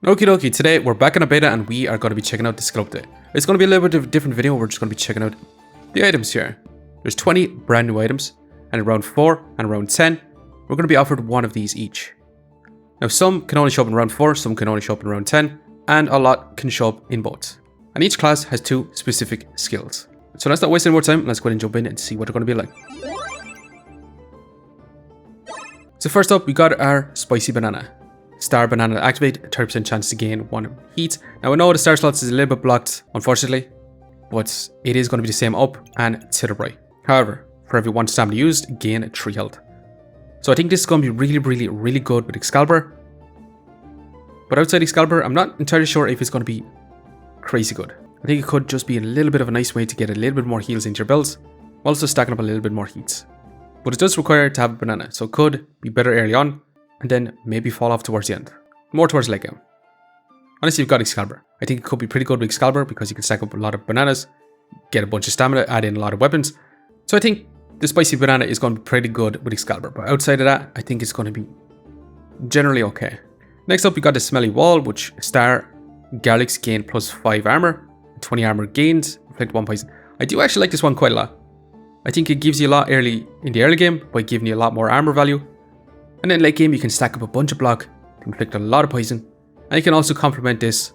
Okie dokie, today we're back in a beta and we are going to be checking out the skill update. It's going to be a little bit of a different video. We're just going to be checking out the items here. There's 20 brand new items, and in round 4 and round 10, we're going to be offered one of these each. Now some can only show up in round 4, some can only show up in round 10, and a lot can show up in both. And each class has 2 specific skills. So let's not waste any more time, let's go ahead and jump in and see what they're going to be like. So first up, we got our Spicy Banana. Star Banana to activate, 30% chance to gain 1 heat. Now I know the star slots is a little bit blocked, unfortunately, but it is going to be the same up and to the right. However, for every 1 stamina used, gain 3 health. So I think this is going to be really good with Excalibur. But outside Excalibur, I'm not entirely sure if it's going to be crazy good. I think it could just be a little bit of a nice way to get a little bit more heals into your builds, while also stacking up a little bit more heats. But it does require to have a banana, so it could be better early on, and then maybe fall off towards the end. More towards late game. Honestly, you've got Excalibur. I think it could be pretty good with Excalibur because you can stack up a lot of bananas, get a bunch of stamina, add in a lot of weapons. So I think the Spicy Banana is going to be pretty good with Excalibur. But outside of that, I think it's going to be generally okay. Next up, we got the Smelly Wall, which Star Garlics gain plus 5 armor, 20 armor gains, inflict 1 poison. I do actually like this one quite a lot. I think it gives you a lot early in the early game by giving you a lot more armor value. And then late game, you can stack up a bunch of block to inflict a lot of poison. And you can also complement this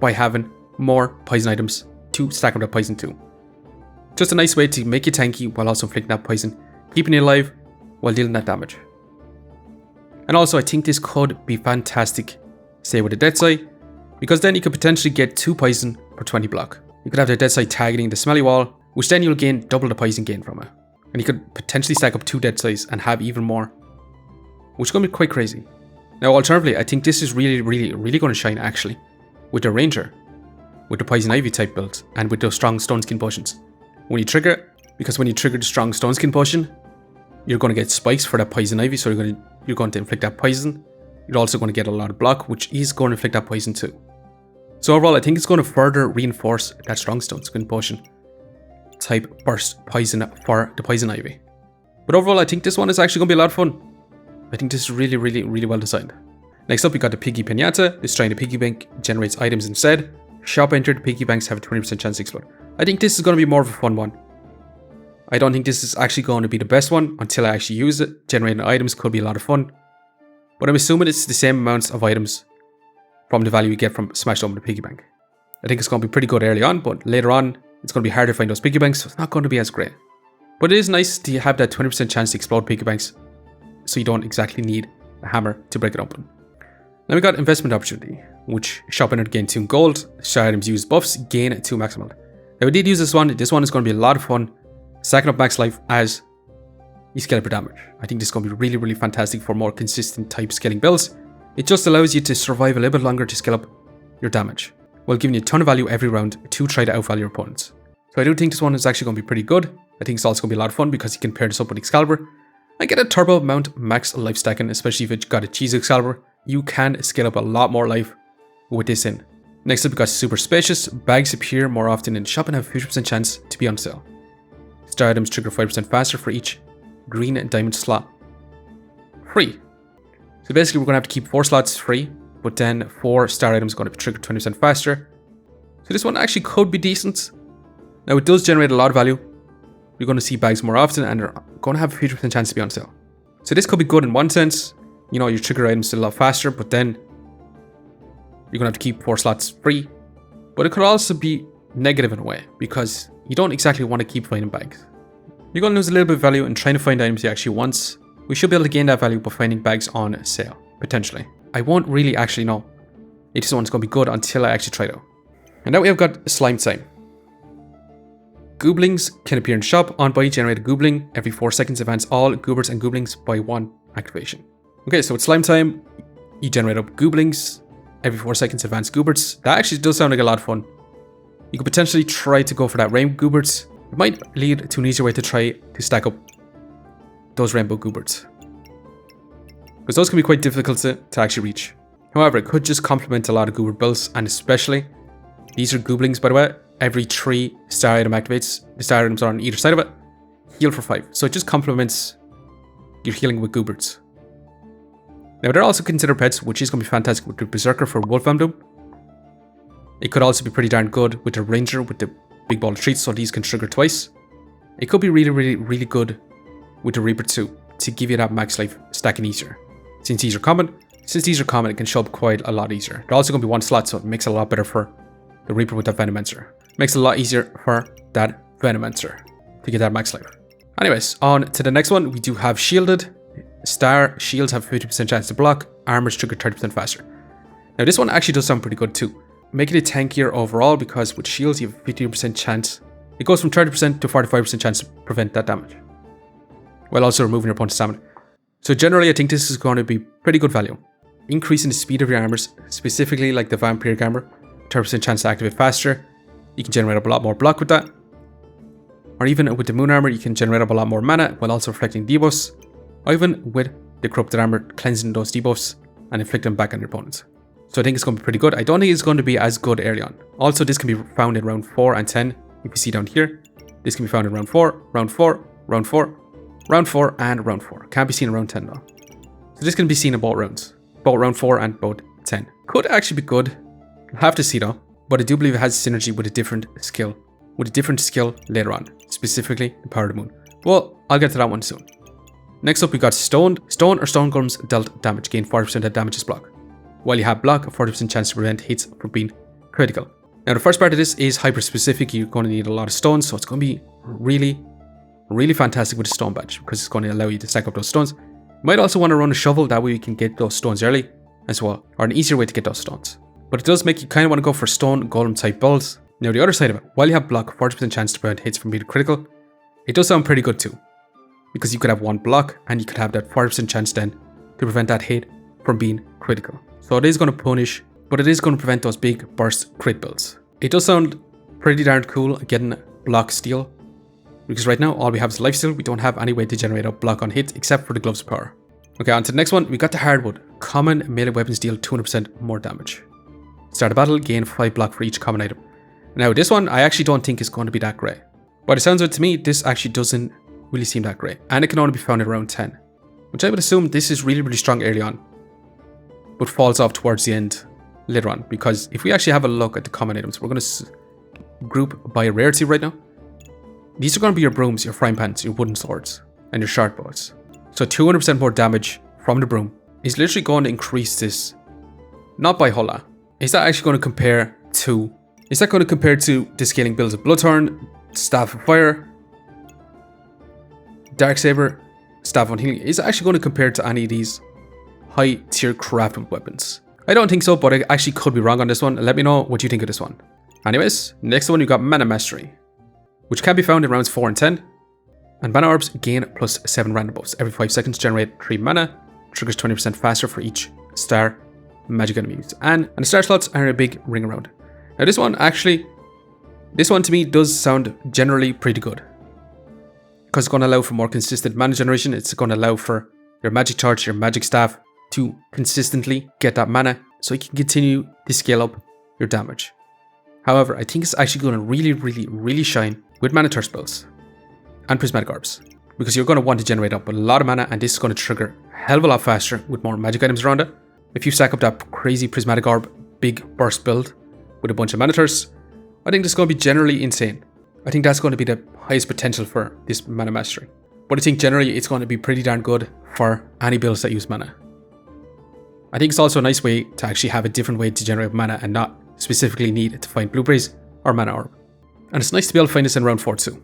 by having more poison items to stack up that poison too. Just a nice way to make you tanky while also inflicting that poison, keeping you alive while dealing that damage. And also, I think this could be fantastic, say with a Dead Sight, because then you could potentially get 2 poison per 20 block. You could have the Dead Sight targeting the Smelly Wall, which then you'll gain double the poison gain from it. And you could potentially stack up 2 Dead Sights and have even more, which is going to be quite crazy. Now alternatively, I think this is really going to shine actually with the Ranger, with the Poison Ivy type build, and with those strong Stone Skin potions. When you trigger it, because when you trigger the strong Stone Skin potion, you're going to get spikes for that Poison Ivy, so you're going to inflict that poison. You're also going to get a lot of block, which is going to inflict that poison too. So overall, I think it's going to further reinforce that strong Stone Skin potion type burst poison for the Poison Ivy. But overall, I think this one is actually going to be a lot of fun. I think this is really well designed. Next up, we got the Piggy Pinata. Destroying the piggy bank generates items instead. Shop entered, piggy banks have a 20% chance to explode. I think this is going to be more of a fun one. I don't think this is actually going to be the best one until I actually use it. Generating items could be a lot of fun. But I'm assuming it's the same amounts of items from the value you get from smashed open the piggy bank. I think it's going to be pretty good early on, but later on, it's going to be harder to find those piggy banks, so it's not going to be as great. But it is nice to have that 20% chance to explode piggy banks, so you don't exactly need a hammer to break it open. Then we got Investment Opportunity, which shop entered gain 2 gold, star items use buffs, gain 2 maximal. Now we did use this one is going to be a lot of fun, stacking up max life as you scale up your damage. I think this is going to be really fantastic for more consistent type scaling builds. It just allows you to survive a little bit longer to scale up your damage, while giving you a ton of value every round to try to outvalue your opponents. So I do think this one is actually going to be pretty good. I think it's also going to be a lot of fun because you can pair this up with Excalibur and get a turbo mount max life stacking, especially if you've got a cheese Excalibur. You can scale up a lot more life with this in. Next up, we got Superspacious. Bags appear more often in the shop and have a 50% chance to be on sale. Star items trigger 5% faster for each green and diamond slot. Free. So basically, we're going to have to keep 4 slots free, but then 4 star items are going to be triggered 20% faster. So this one actually could be decent. Now it does generate a lot of value. You're going to see bags more often and they're going to have a 50% chance to be on sale. So this could be good in one sense. You know, your trigger items a lot faster, but then you're going to have to keep 4 slots free. But it could also be negative in a way because you don't exactly want to keep finding bags. You're going to lose a little bit of value in trying to find items you actually want. We should be able to gain that value by finding bags on sale, potentially. I won't really actually know if this one's going to be good until I actually try it out. And now we have got Slime Time. Gooblings can appear in shop. On body generated goobling every 4 seconds, advance all goobers and gooblings by 1 activation. Okay, so it's Slime Time. You generate up gooblings every 4 seconds, advance goobers. That actually does sound like a lot of fun. You could potentially try to go for that rainbow goobers. It might lead to an easier way to try to stack up those rainbow goobers, because those can be quite difficult to actually reach. However, it could just complement a lot of goober builds, and especially these are gooblings, by the way. Every 3 star item activates, the star items are on either side of it, heal for 5. So it just complements your healing with goobers. Now they're also considered pets, which is going to be fantastic with the Berserker for Wolf Emblem. It could also be pretty darn good with the Ranger with the big ball of treats, so these can trigger twice. It could be really good with the Reaper too, to give you that max life stacking easier. Since these are common, it can show up quite a lot easier. They're also going to be one slot, so it makes it a lot better for the Reaper with that Venomancer. Makes it a lot easier for that Venomancer to get that max life. Anyways, on to the next one, we do have Shielded. Star shields have 50% chance to block, armors trigger 30% faster. Now this one actually does sound pretty good too, making it tankier overall because with shields you have a 15% chance. It goes from 30% to 45% chance to prevent that damage, while also removing your opponent's stamina. So generally I think this is going to be pretty good value. Increasing the speed of your armors, specifically like the Vampiric Armor, 30% chance to activate faster. You can generate up a lot more block with that. Or even with the Moon Armor, you can generate up a lot more mana while also reflecting debuffs. Or even with the Corrupted Armor, cleansing those debuffs and inflicting them back on your opponents. So I think it's going to be pretty good. I don't think it's going to be as good early on. Also, this can be found in round 4 and 10. If you see down here, this can be found in round 4, round 4, round 4, round 4, and round 4. Can't be seen in round 10 though. So this can be seen in both rounds. Both round 4 and both 10. Could actually be good. I'll have to see though. But I do believe it has synergy with a different skill. With a different skill later on. Specifically, the Power of the Moon. Well, I'll get to that one soon. Next up, we got Stoned. Stone or Stone Golems dealt damage. Gain 40% of damage is block. While you have block, a 40% chance to prevent hits from being critical. Now, the first part of this is hyper-specific. You're going to need a lot of stones. So it's going to be really fantastic with a stone badge. Because it's going to allow you to stack up those stones. You might also want to run a shovel. That way you can get those stones early as well. Or an easier way to get those stones. But it does make you kind of want to go for stone golem type builds. Now the other side of it, while you have block, 40% chance to prevent hits from being critical, it does sound pretty good too. Because you could have one block and you could have that 40% chance then to prevent that hit from being critical. So it is going to punish, but it is going to prevent those big burst crit builds. It does sound pretty darn cool getting block steal. Because right now all we have is lifesteal. We don't have any way to generate a block on hit except for the gloves of power. Okay, on to the next one. We got the Hardwood. Common melee weapons deal 200% more damage. Start a battle, gain 5 block for each common item. Now this one I actually don't think is going to be that great. But it sounds like to me this actually doesn't really seem that great. And it can only be found at around 10. Which I would assume this is really strong early on. But falls off towards the end later on. Because if we actually have a look at the common items, we're going to group by rarity right now. These are going to be your brooms, your frying pans, your wooden swords, and your short bows. So 200% more damage from the broom is literally going to increase this. Not by a whole lot. Is that actually going to compare to... Is that going to compare to the scaling builds of Bloodthorn, Staff of Fire, Darksaber, Staff of Healing? Is it actually going to compare to any of these high tier crafted weapons? I don't think so, but I actually could be wrong on this one. Let me know what you think of this one. Anyways, next one you got Mana Mastery, which can be found in rounds 4 and 10. And Mana Orbs gain plus 7 random buffs. Every 5 seconds generate 3 mana, triggers 20% faster for each star magic enemy used. And the star slots are a big ring around. Now this one to me does sound generally pretty good. Because it's going to allow for more consistent mana generation. It's going to allow for your magic charge, your magic staff to consistently get that mana. So you can continue to scale up your damage. However, I think it's actually going to really shine with Mana Thirst spells and Prismatic Orbs. Because you're going to want to generate up a lot of mana and this is going to trigger a hell of a lot faster with more magic items around it. If you stack up that crazy Prismatic Orb big burst build with a bunch of Mana Thirsts, I think this is going to be generally insane. I think that's going to be the highest potential for this Mana Mastery. But I think generally it's going to be pretty darn good for any builds that use mana. I think it's also a nice way to actually have a different way to generate mana and not specifically need to find Blueberries or Mana Orb. And it's nice to be able to find this in round 4 too.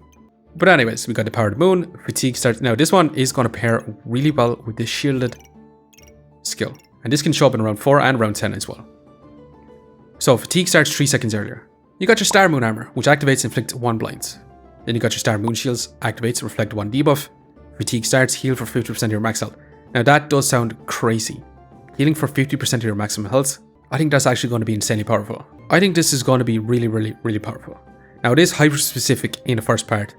But anyways, we got the Power of the Moon, Fatigue starts. Now this one is going to pair really well with the Shielded skill. And this can show up in round 4 and round 10 as well. So Fatigue starts 3 seconds earlier. You got your Star Moon Armor, which activates Inflict 1 blinds. Then you got your Star Moon Shields, activates Reflect 1 debuff. Fatigue starts, heal for 50% of your max health. Now that does sound crazy. Healing for 50% of your maximum health. I think that's actually going to be insanely powerful. I think this is going to be really powerful. Now it is hyper specific in the first part,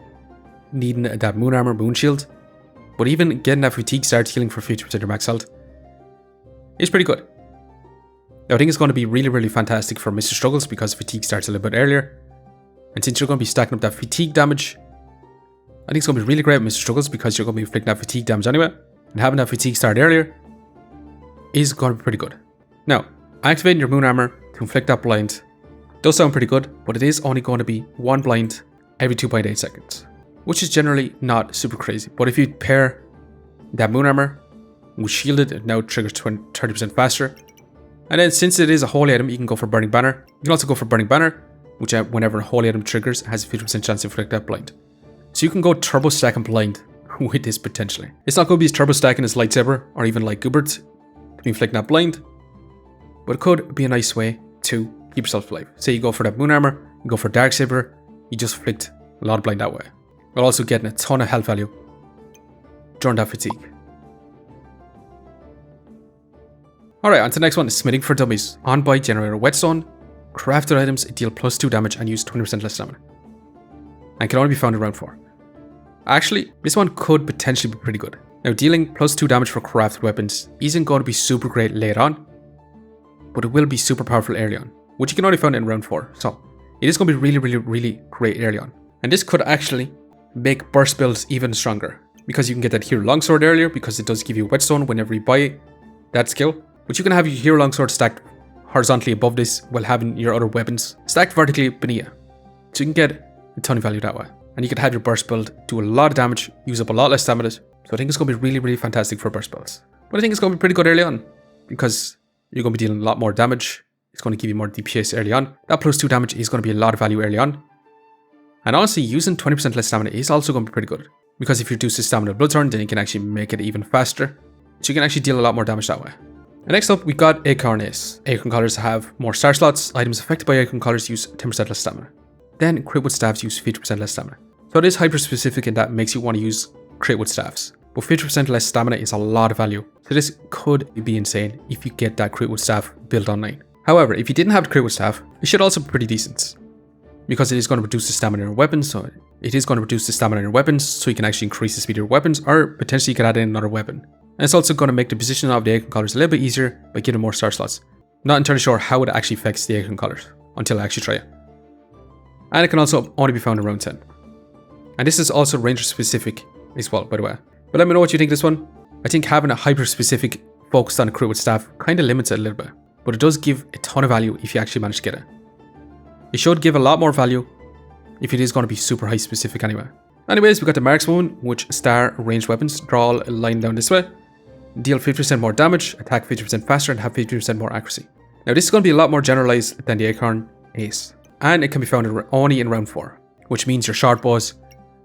needing that Moon Armor, Moon Shield. But even getting that Fatigue starts healing for 50% of your max health is pretty good. Now I think it's going to be really fantastic for Mr. Struggles because Fatigue starts a little bit earlier. And since you're going to be stacking up that Fatigue damage, I think it's going to be really great with Mr. Struggles because you're going to be inflicting that Fatigue damage anyway. And having that Fatigue start earlier is going to be pretty good. Now, activating your moon armor to inflict that blind does sound pretty good, but it is only going to be 1 blind every 2.8 seconds, which is generally not super crazy. But if you pair that moon armor with shielded, it now triggers 30% faster. And then since it is a holy item, you can go for Burning Banner. You can also go for Burning Banner, which whenever a holy item triggers, has a 50% chance to inflict that blind. So you can go turbo stacking blind with this potentially. It's not going to be as turbo stacking as Lightsaber or even like Goobert to be inflicting that blind, but it could be a nice way to keep yourself alive. Say you go for that moon armor, you go for Darksaber, you just inflict a lot of blind that way, while also getting a ton of health value during that fatigue. Alright, on to the next one is Smithing for Dummies. On by generator whetstone, crafted items deal +2 damage and use 20% less stamina, and can only be found in round 4. Actually, this one could potentially be pretty good. Now, dealing +2 damage for crafted weapons isn't going to be super great later on, but it will be super powerful early on, which you can only find in round 4. So it is going to be really great early on. And this could actually make burst builds even stronger, because you can get that hero longsword earlier, because it does give you whetstone whenever you buy that skill. But you can have your hero longsword stacked horizontally above this while having your other weapons stacked vertically beneath it. So you can get a ton of value that way. And you could have your burst build do a lot of damage, use up a lot less stamina. So I think it's going to be really fantastic for burst builds. But I think it's going to be pretty good early on, because you're going to be dealing a lot more damage. It's going to give you more DPS early on. That +2 damage is going to be a lot of value early on. And honestly, using 20% less stamina is also going to be pretty good, because if you reduce the stamina blood turn, then you can actually make it even faster. So you can actually deal a lot more damage that way. And next up, we got Acorn Ace. Acorn Collars have more star slots. Items affected by Acorn Collars use 10% less stamina. Then Critwood Staves use 50% less stamina. So it is hyper specific in that makes you want to use Critwood Staves. But 50% less stamina is a lot of value. So this could be insane if you get that Critwood Staff built online. However, if you didn't have the Critwood Staff, it should also be pretty decent, because it is going to reduce the stamina in your weapons. So it is going to reduce the stamina in your weapons, so you can actually increase the speed of your weapons, or potentially you can add in another weapon. And it's also going to make the position of the Acorn Collars a little bit easier by giving more star slots. Not entirely sure how it actually affects the Acorn Collars until I actually try it. And it can also only be found in round 10. And this is also ranger specific as well, by the way. But let me know what you think of this one. I think having a hyper specific focused on a Critwood Staff kind of limits it a little bit, but it does give a ton of value if you actually manage to get it. It should give a lot more value if it is going to be super high specific anyway. Anyways, we got the Markswoman, which star ranged weapons draw a line down this way, deal 50% more damage, attack 50% faster, and have 50% more accuracy. Now this is going to be a lot more generalized than the Acorn Ace, and it can be found only in round 4, which means your short bows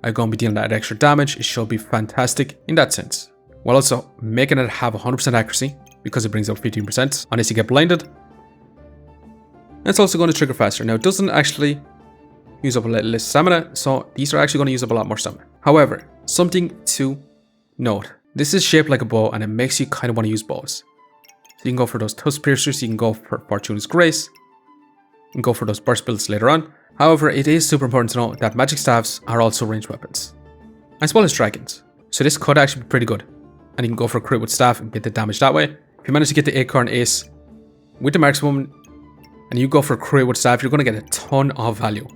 are going to be dealing that extra damage. It should be fantastic in that sense, while also making it have 100% accuracy, because it brings up 15% unless you get blinded. And it's also going to trigger faster. Now it doesn't actually use up a little less stamina, so these are actually going to use up a lot more stamina. However, something to note, this is shaped like a bow, and it makes you kind of want to use bows. So you can go for those tusk piercers, you can go for Fortune's Grace, you can go for those burst builds later on. However, it is super important to know that magic staves are also ranged weapons, as well as dragons. So this could actually be pretty good, and you can go for a Critwood Staff and get the damage that way. If you manage to get the Acorn Ace with the Markswoman, and you go for a Critwood Staff, you're going to get a ton of value,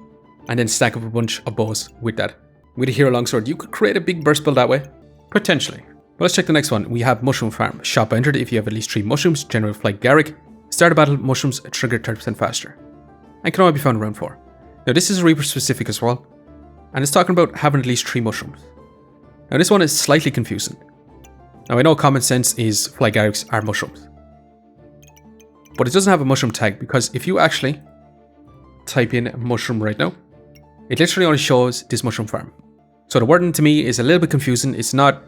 and then stack up a bunch of bows with that. With a hero longsword, you could create a big burst build that way, potentially. But let's check the next one. We have Mushroom Farm. Shop entered if you have at least 3 mushrooms, generate Flight Garrick. Start a battle, mushrooms trigger 30% faster, and can only be found in round 4. Now this is Reaper specific as well, and it's talking about having at least 3 mushrooms. Now this one is slightly confusing. Now I know common sense is Flight Garricks are mushrooms, but it doesn't have a mushroom tag, because if you actually type in mushroom right now, it literally only shows this mushroom farm. So the wording to me is a little bit confusing. It's not,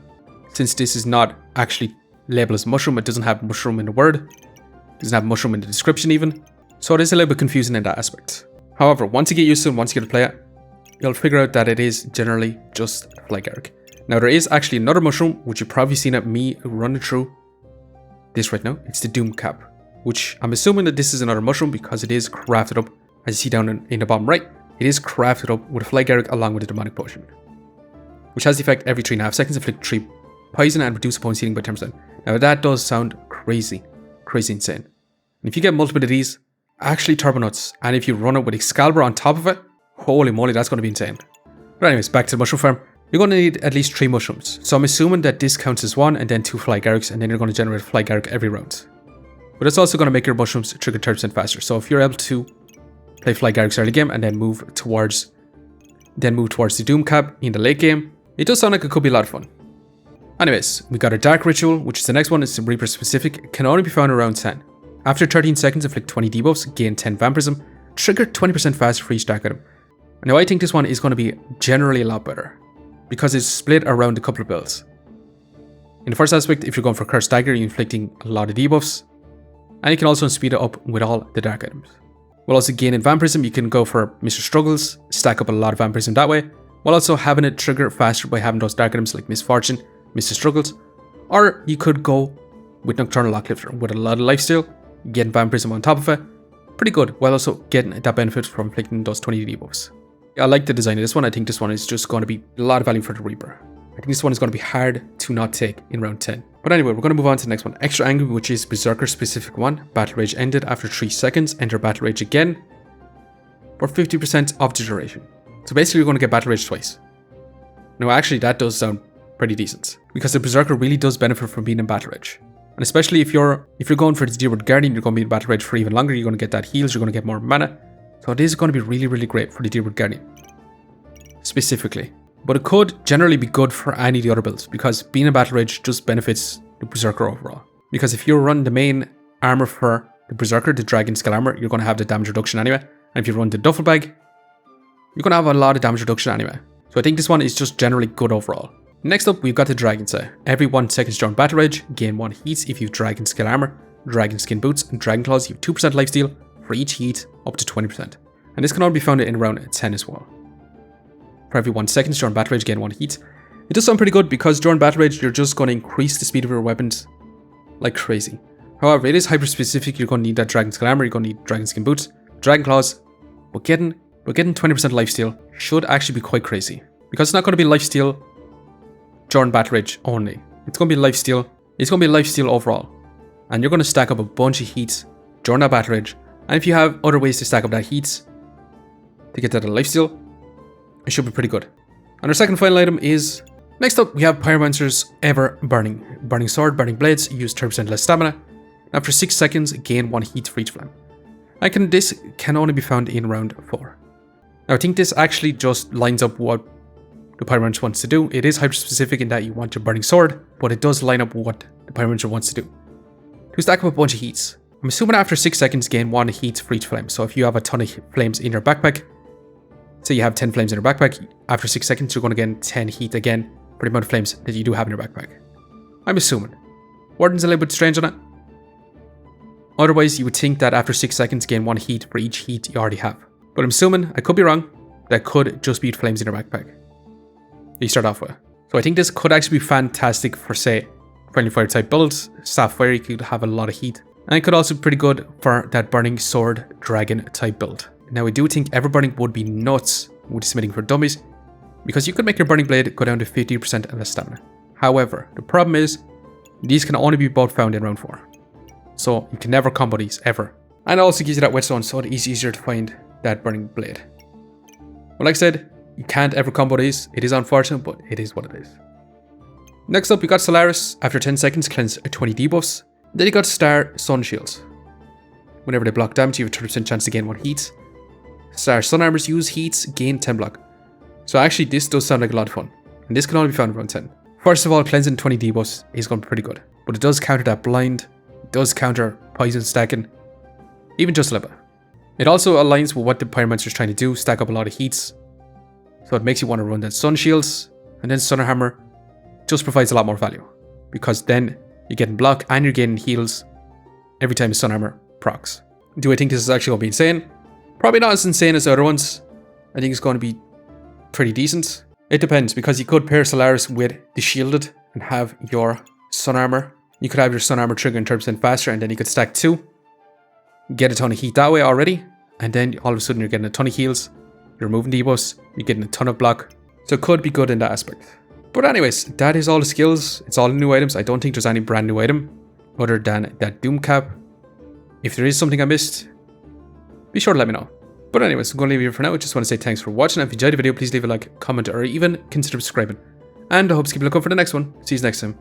since this is not actually labeled as mushroom, it doesn't have mushroom in the word, it doesn't have mushroom in the description even. So it is a little bit confusing in that aspect. However, once you get used to it, once you get to play it, you'll figure out that it is generally just Flight Garrick. Now there is actually another mushroom, which you've probably seen at me running through this right now. It's the Doom Cap, which I'm assuming that this is another mushroom because it is crafted up, as you see down in the bottom right. It is crafted up with a Flight Garrick along with a demonic potion, which has the effect every 3.5 seconds, inflict 3 poison and reduce opponent's healing by 10%. Now that does sound crazy insane. And if you get multiple of these, actually turbo nuts, and if you run it with Excalibur on top of it, holy moly, that's going to be insane. But anyways, back to the mushroom farm. You're going to need at least 3 mushrooms. So I'm assuming that this counts as 1 and then 2 Flight Garricks, and then you're going to generate Flight Garrick every round. But it's also going to make your mushrooms trigger 30% faster. So if you're able to play Fly Garrix early game and then move towards the Doom Cap in the late game, it does sound like it could be a lot of fun. Anyways, we got a Dark Ritual, which is the next one. It's Reaper specific. It can only be found around 10. After 13 seconds, inflict 20 debuffs, gain 10 vampirism, trigger 20% faster for each dark item. Now I think this one is going to be generally a lot better, because it's split around a couple of builds. In the first aspect, if you're going for Cursed Dagger, you're inflicting a lot of debuffs, and you can also speed it up with all the dark items. While also gaining vampirism, you can go for Mr. Struggles, stack up a lot of vampirism that way, while also having it trigger faster by having those dark items like Misfortune, Mr. Struggles, or you could go with Nocturnal Locklifter with a lot of lifesteal, getting vampirism on top of it. Pretty good, while also getting that benefit from inflicting those 20 debuffs. I like the design of this one. I think this one is just going to be a lot of value for the Reaper. I think this one is going to be hard to not take in round 10. But anyway, we're going to move on to the next one. Extra Angry, which is Berserker specific one. Battle Rage ended after 3 seconds. Enter Battle Rage again for 50% of the duration. So basically you're going to get Battle Rage twice. Now actually that does sound pretty decent, because the Berserker really does benefit from being in Battle Rage. And especially if you're going for the Deerwood Guardian, you're going to be in Battle Rage for even longer. You're going to get that heals, you're going to get more mana. So this is going to be really, really great for the Deerwood Guardian specifically. But it could generally be good for any of the other builds, because being in Battle Rage just benefits the Berserker overall. Because if you run the main armor for the Berserker, the Dragon Scale Armor, you're going to have the damage reduction anyway. And if you run the Duffel Bag, you're going to have a lot of damage reduction anyway. So I think this one is just generally good overall. Next up, we've got the Dragon Set. Every 1 second during Battle Rage, gain 1 heat if you have Dragon Scale Armor, Dragon Skin Boots, and Dragon Claws. You have 2% lifesteal for each heat, up to 20%. And this can all be found in round 10 as well. For every 1 second during Battle Rage, gain 1 heat. It does sound pretty good, because during Battle Rage, you're just going to increase the speed of your weapons like crazy. However, it is hyper specific. You're going to need that Dragon Scale Armor, you're going to need Dragon Skin Boots, Dragon Claws, but getting 20% lifesteal should actually be quite crazy. Because it's not going to be lifesteal during Battle Rage only. It's going to be lifesteal. It's going to be lifesteal overall. And you're going to stack up a bunch of heats during that Battle Rage. And if you have other ways to stack up that heats to get that lifesteal, it should be pretty good. And our second final item is, next up we have Pyromancer's Everburning. Burning Sword, Burning Blades, use 30% less stamina. After 6 seconds, gain 1 heat for each flame. This can only be found in round 4. Now I think this actually just lines up what the Pyromancer wants to do. It is hyper specific in that you want your Burning Sword, but it does line up what the Pyromancer wants to do. To stack up a bunch of heats. I'm assuming after 6 seconds, gain 1 heat for each flame. So if you have a ton of flames in your backpack, say you have 10 flames in your backpack, after 6 seconds you're going to get 10 heat again for the amount of flames that you do have in your backpack. I'm assuming. Wording's a little bit strange on it. Otherwise, you would think that after 6 seconds, gain 1 heat for each heat you already have. But I'm assuming, I could be wrong, that could just be flames in your backpack that you start off with. So I think this could actually be fantastic for, say, Friendly Fire type builds. Staff Fire, you could have a lot of heat. And it could also be pretty good for that Burning Sword Dragon type build. Now I do think Everburning would be nuts with submitting For Dummies, because you could make your Burning Blade go down to 50% less stamina. However, the problem is, these can only be both found in round 4. So you can never combo these, ever. And it also gives you that whetstone, so it is easier to find that Burning Blade. But like I said, you can't ever combo these. It is unfortunate, but it is what it is. Next up, we got Solaris. After 10 seconds, cleanse 20 debuffs. Then you got Star Sun Shields. Whenever they block damage, you have a 30% chance to gain 1 heat. Star Sun Armors use heats, gain 10 block. So actually, this does sound like a lot of fun. And this can only be found in round 10. First of all, cleansing 20 debuffs is going to be pretty good. But it does counter that blind. It does counter poison stacking. Even just a little bit. It also aligns with what the Pyromancer is trying to do, stack up a lot of heats. So it makes you want to run that Sun Shields. And then Sun Hammer just provides a lot more value. Because then you're getting block and you're getting heals every time a Sun Hammer procs. Do I think this is actually going to be insane? Probably not as insane as the other ones. I think it's going to be pretty decent. It depends, because you could pair Solaris with the Shielded and have your Sun Armor. You could have your Sun Armor triggering 30% faster, and then you could stack 2. Get a ton of heat that way already. And then all of a sudden you're getting a ton of heals. You're removing debuffs. You're getting a ton of block. So it could be good in that aspect. But anyways, that is all the skills. It's all the new items. I don't think there's any brand new item other than that Doom Cap. If there is something I missed, be sure to let me know. But anyways, I'm going to leave it here for now. I just want to say thanks for watching. If you enjoyed the video, please leave a like, comment, or even consider subscribing. And I hope to keep a lookout for the next one. See you next time.